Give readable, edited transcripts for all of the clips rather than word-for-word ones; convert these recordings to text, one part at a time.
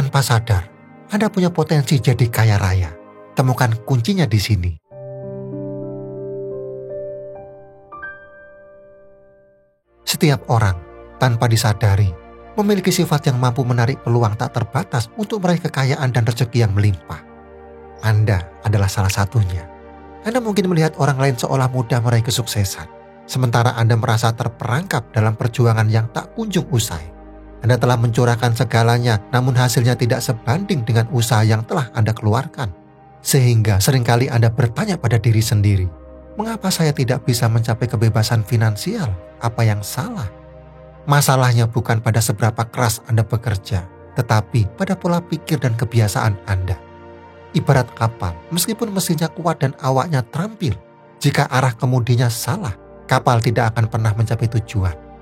Tanpa sadar, Anda punya potensi jadi kaya raya. Temukan kuncinya di sini. Setiap orang, tanpa disadari, memiliki sifat yang mampu menarik peluang tak terbatas untuk meraih kekayaan dan rezeki yang melimpah. Anda adalah salah satunya. Anda mungkin melihat orang lain seolah mudah meraih kesuksesan, sementara Anda merasa terperangkap dalam perjuangan yang tak kunjung usai. Anda telah mencurahkan segalanya, namun hasilnya tidak sebanding dengan usaha yang telah Anda keluarkan. Sehingga seringkali Anda bertanya pada diri sendiri, mengapa saya tidak bisa mencapai kebebasan finansial? Apa yang salah? Masalahnya bukan pada seberapa keras Anda bekerja, tetapi pada pola pikir dan kebiasaan Anda. Ibarat kapal, meskipun mesinnya kuat dan awaknya terampil, jika arah kemudinya salah, kapal tidak akan pernah mencapai tujuan.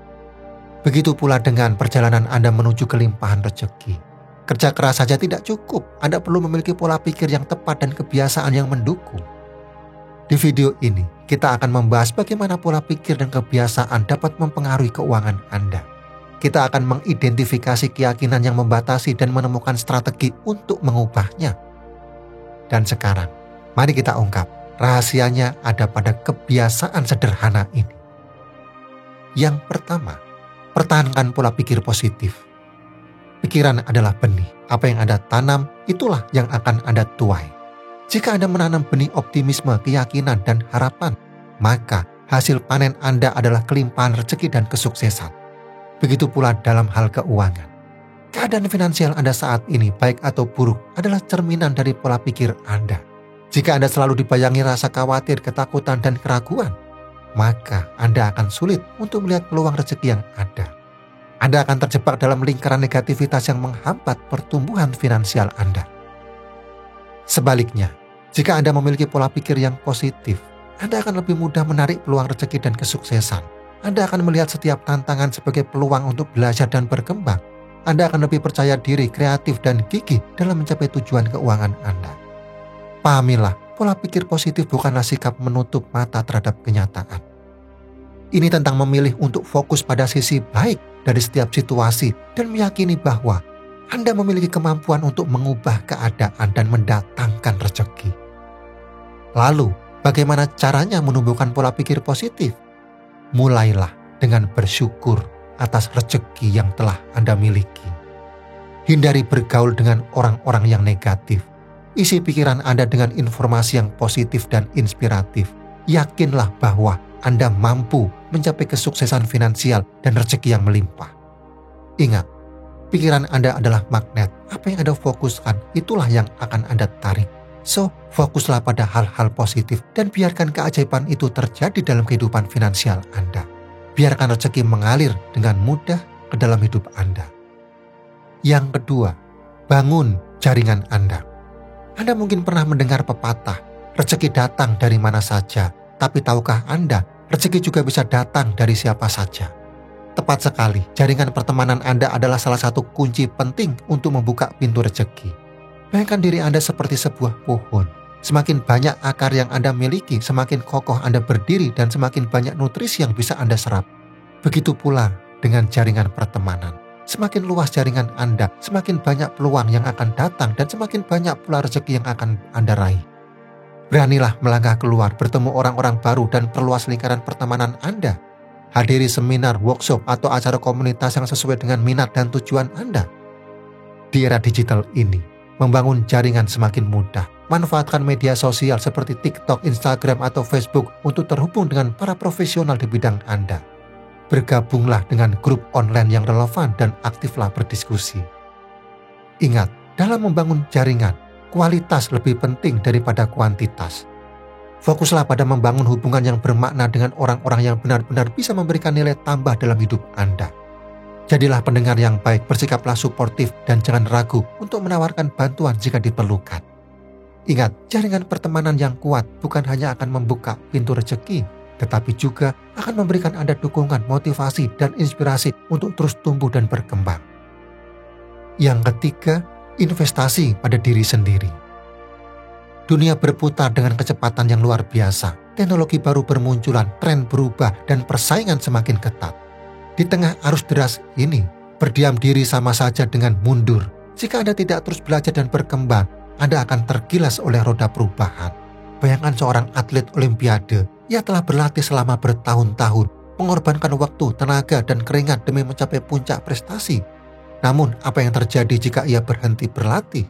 Begitu pula dengan perjalanan Anda menuju kelimpahan rezeki. Kerja keras saja tidak cukup, Anda perlu memiliki pola pikir yang tepat dan kebiasaan yang mendukung. Di video ini, kita akan membahas bagaimana pola pikir dan kebiasaan dapat mempengaruhi keuangan Anda. Kita akan mengidentifikasi keyakinan yang membatasi dan menemukan strategi untuk mengubahnya. Dan sekarang, mari kita ungkap, rahasianya ada pada kebiasaan sederhana ini. Yang pertama, pertahankan pola pikir positif. Pikiran adalah benih. Apa yang Anda tanam, itulah yang akan Anda tuai. Jika Anda menanam benih optimisme, keyakinan, dan harapan, maka hasil panen Anda adalah kelimpahan rezeki dan kesuksesan. Begitu pula dalam hal keuangan. Keadaan finansial Anda saat ini, baik atau buruk, adalah cerminan dari pola pikir Anda. Jika Anda selalu dibayangi rasa khawatir, ketakutan, dan keraguan, maka Anda akan sulit untuk melihat peluang rezeki yang ada. Anda akan terjebak dalam lingkaran negativitas yang menghambat pertumbuhan finansial Anda. Sebaliknya, jika Anda memiliki pola pikir yang positif, Anda akan lebih mudah menarik peluang rezeki dan kesuksesan. Anda akan melihat setiap tantangan sebagai peluang untuk belajar dan berkembang. Anda akan lebih percaya diri, kreatif, dan gigih dalam mencapai tujuan keuangan Anda. Pahamilah, pola pikir positif bukanlah sikap menutup mata terhadap kenyataan. Ini tentang memilih untuk fokus pada sisi baik dari setiap situasi dan meyakini bahwa Anda memiliki kemampuan untuk mengubah keadaan dan mendatangkan rezeki. Lalu, bagaimana caranya menumbuhkan pola pikir positif? Mulailah dengan bersyukur atas rezeki yang telah Anda miliki. Hindari bergaul dengan orang-orang yang negatif. Isi pikiran Anda dengan informasi yang positif dan inspiratif. Yakinlah bahwa Anda mampu mencapai kesuksesan finansial dan rezeki yang melimpah. Ingat, pikiran Anda adalah magnet. Apa yang Anda fokuskan, itulah yang akan Anda tarik. So, fokuslah pada hal-hal positif dan biarkan keajaiban itu terjadi dalam kehidupan finansial Anda. Biarkan rezeki mengalir dengan mudah ke dalam hidup Anda. Yang kedua, bangun jaringan Anda. Anda mungkin pernah mendengar pepatah, rezeki datang dari mana saja, tapi tahukah Anda, rezeki juga bisa datang dari siapa saja. Tepat sekali, jaringan pertemanan Anda adalah salah satu kunci penting untuk membuka pintu rezeki. Bayangkan diri Anda seperti sebuah pohon. Semakin banyak akar yang Anda miliki, semakin kokoh Anda berdiri dan semakin banyak nutrisi yang bisa Anda serap. Begitu pula dengan jaringan pertemanan. Semakin luas jaringan Anda, semakin banyak peluang yang akan datang dan semakin banyak pula rezeki yang akan Anda raih. Beranilah melangkah keluar, bertemu orang-orang baru dan perluas lingkaran pertemanan Anda. Hadiri seminar, workshop, atau acara komunitas yang sesuai dengan minat dan tujuan Anda. Di era digital ini, membangun jaringan semakin mudah. Manfaatkan media sosial seperti TikTok, Instagram, atau Facebook untuk terhubung dengan para profesional di bidang Anda. Bergabunglah dengan grup online yang relevan dan aktiflah berdiskusi. Ingat, dalam membangun jaringan, kualitas lebih penting daripada kuantitas. Fokuslah pada membangun hubungan yang bermakna dengan orang-orang yang benar-benar bisa memberikan nilai tambah dalam hidup Anda. Jadilah pendengar yang baik, bersikaplah suportif, dan jangan ragu untuk menawarkan bantuan jika diperlukan. Ingat, jaringan pertemanan yang kuat bukan hanya akan membuka pintu rezeki, tetapi juga akan memberikan Anda dukungan, motivasi, dan inspirasi untuk terus tumbuh dan berkembang. Yang ketiga, investasi pada diri sendiri. Dunia berputar dengan kecepatan yang luar biasa. Teknologi baru bermunculan, tren berubah, dan persaingan semakin ketat. Di tengah arus deras ini, berdiam diri sama saja dengan mundur. Jika Anda tidak terus belajar dan berkembang, Anda akan tergilas oleh roda perubahan. Bayangkan seorang atlet olimpiade. Ia telah berlatih selama bertahun-tahun, mengorbankan waktu, tenaga, dan keringat demi mencapai puncak prestasi. Namun, apa yang terjadi jika ia berhenti berlatih?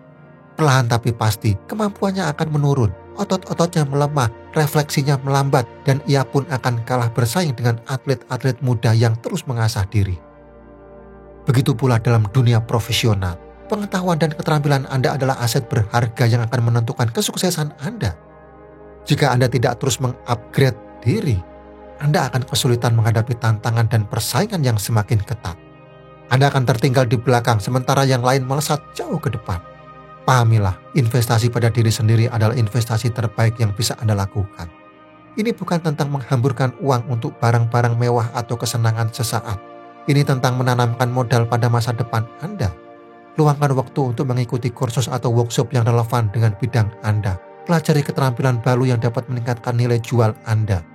Perlahan tapi pasti, kemampuannya akan menurun, otot-ototnya melemah, refleksinya melambat, dan ia pun akan kalah bersaing dengan atlet-atlet muda yang terus mengasah diri. Begitu pula dalam dunia profesional, pengetahuan dan keterampilan Anda adalah aset berharga yang akan menentukan kesuksesan Anda. Jika Anda tidak terus mengupgrade diri, Anda akan kesulitan menghadapi tantangan dan persaingan yang semakin ketat. Anda akan tertinggal di belakang sementara yang lain melesat jauh ke depan. Pahamilah, investasi pada diri sendiri adalah investasi terbaik yang bisa Anda lakukan. Ini bukan tentang menghamburkan uang untuk barang-barang mewah atau kesenangan sesaat. Ini tentang menanamkan modal pada masa depan Anda. Luangkan waktu untuk mengikuti kursus atau workshop yang relevan dengan bidang Anda. Pelajari keterampilan baru yang dapat meningkatkan nilai jual Anda.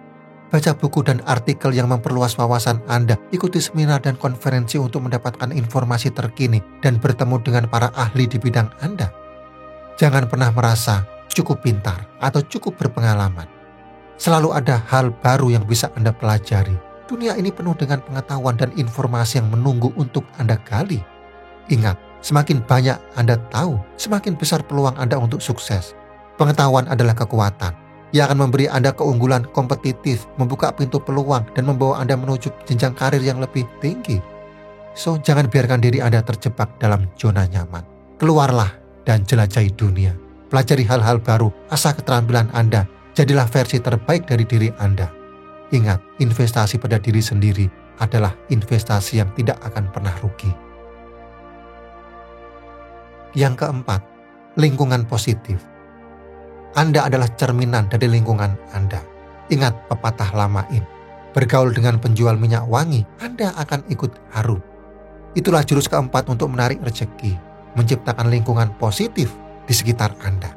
Baca buku dan artikel yang memperluas wawasan Anda. Ikuti seminar dan konferensi untuk mendapatkan informasi terkini dan bertemu dengan para ahli di bidang Anda. Jangan pernah merasa cukup pintar atau cukup berpengalaman. Selalu ada hal baru yang bisa Anda pelajari. Dunia ini penuh dengan pengetahuan dan informasi yang menunggu untuk Anda gali. Ingat, semakin banyak Anda tahu, semakin besar peluang Anda untuk sukses. Pengetahuan adalah kekuatan. Ia akan memberi Anda keunggulan kompetitif, membuka pintu peluang, dan membawa Anda menuju jenjang karir yang lebih tinggi. So, jangan biarkan diri Anda terjebak dalam zona nyaman. Keluarlah dan jelajahi dunia. Pelajari hal-hal baru, asah keterampilan Anda. Jadilah versi terbaik dari diri Anda. Ingat, investasi pada diri sendiri adalah investasi yang tidak akan pernah rugi. Yang keempat, lingkungan positif. Anda adalah cerminan dari lingkungan Anda. Ingat pepatah lama ini. Bergaul dengan penjual minyak wangi, Anda akan ikut harum. Itulah jurus keempat untuk menarik rezeki, menciptakan lingkungan positif di sekitar Anda.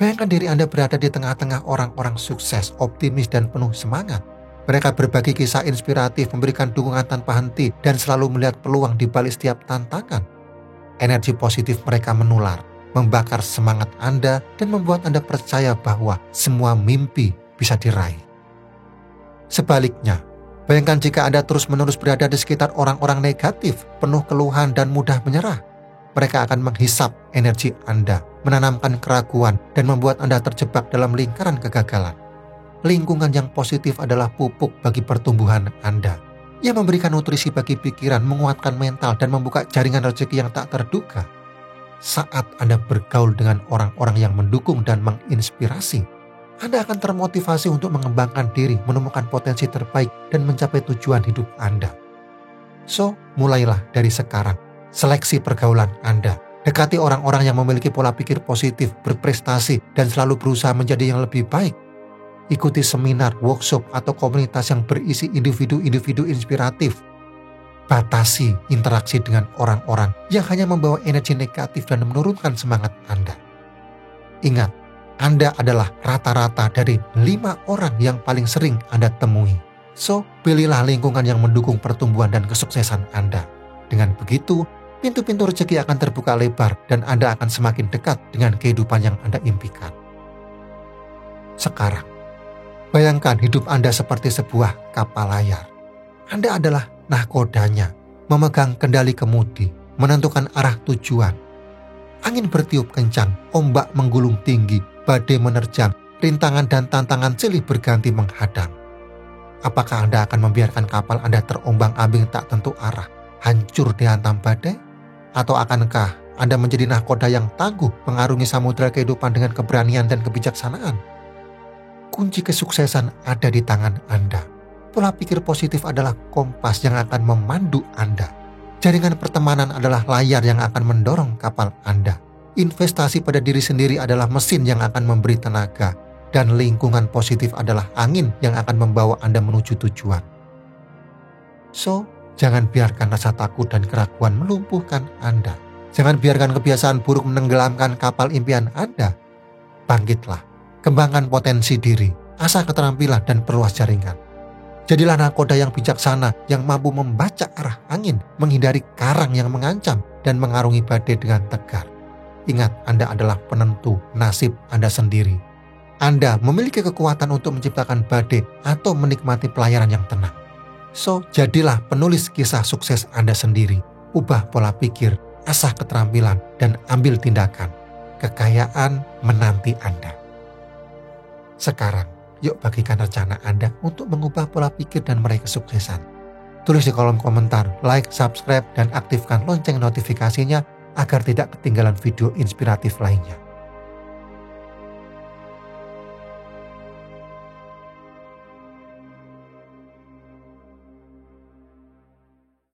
Bayangkan diri Anda berada di tengah-tengah orang-orang sukses, optimis, dan penuh semangat. Mereka berbagi kisah inspiratif, memberikan dukungan tanpa henti, dan selalu melihat peluang di balik setiap tantangan. Energi positif mereka menular, membakar semangat Anda dan membuat Anda percaya bahwa semua mimpi bisa diraih. Sebaliknya, bayangkan jika Anda terus-menerus berada di sekitar orang-orang negatif, penuh keluhan dan mudah menyerah. Mereka akan menghisap energi Anda, menanamkan keraguan, dan membuat Anda terjebak dalam lingkaran kegagalan. Lingkungan yang positif adalah pupuk bagi pertumbuhan Anda. Ia memberikan nutrisi bagi pikiran, menguatkan mental, dan membuka jaringan rezeki yang tak terduga. Saat Anda bergaul dengan orang-orang yang mendukung dan menginspirasi, Anda akan termotivasi untuk mengembangkan diri, menemukan potensi terbaik, dan mencapai tujuan hidup Anda. So, mulailah dari sekarang. Seleksi pergaulan Anda. Dekati orang-orang yang memiliki pola pikir positif, berprestasi, dan selalu berusaha menjadi yang lebih baik. Ikuti seminar, workshop, atau komunitas yang berisi individu-individu inspiratif. Batasi interaksi dengan orang-orang yang hanya membawa energi negatif dan menurunkan semangat Anda. Ingat, Anda adalah rata-rata dari 5 orang yang paling sering Anda temui. So, pilihlah lingkungan yang mendukung pertumbuhan dan kesuksesan Anda. Dengan begitu, pintu-pintu rezeki akan terbuka lebar dan Anda akan semakin dekat dengan kehidupan yang Anda impikan. Sekarang, bayangkan hidup Anda seperti sebuah kapal layar. Anda adalah nahkodanya, memegang kendali kemudi, menentukan arah tujuan. Angin bertiup kencang, ombak menggulung tinggi, badai menerjang, rintangan dan tantangan silih berganti menghadang. Apakah Anda akan membiarkan kapal Anda terombang-ambing tak tentu arah, hancur dihantam badai? Atau akankah Anda menjadi nahkoda yang tangguh, mengarungi samudera kehidupan dengan keberanian dan kebijaksanaan? Kunci kesuksesan ada di tangan Anda. Pola pikir positif adalah kompas yang akan memandu Anda. Jaringan pertemanan adalah layar yang akan mendorong kapal Anda. Investasi pada diri sendiri adalah mesin yang akan memberi tenaga. Dan lingkungan positif adalah angin yang akan membawa Anda menuju tujuan. So, jangan biarkan rasa takut dan keraguan melumpuhkan Anda. Jangan biarkan kebiasaan buruk menenggelamkan kapal impian Anda. Bangkitlah, kembangkan potensi diri, asah keterampilan dan perluas jaringan. Jadilah nakoda yang bijaksana, yang mampu membaca arah angin, menghindari karang yang mengancam, dan mengarungi badai dengan tegar. Ingat, Anda adalah penentu nasib Anda sendiri. Anda memiliki kekuatan untuk menciptakan badai atau menikmati pelayaran yang tenang. So, jadilah penulis kisah sukses Anda sendiri. Ubah pola pikir, asah keterampilan, dan ambil tindakan. Kekayaan menanti Anda. Sekarang, yuk bagikan rencana Anda untuk mengubah pola pikir dan meraih kesuksesan. Tulis di kolom komentar, like, subscribe, dan aktifkan lonceng notifikasinya agar tidak ketinggalan video inspiratif lainnya.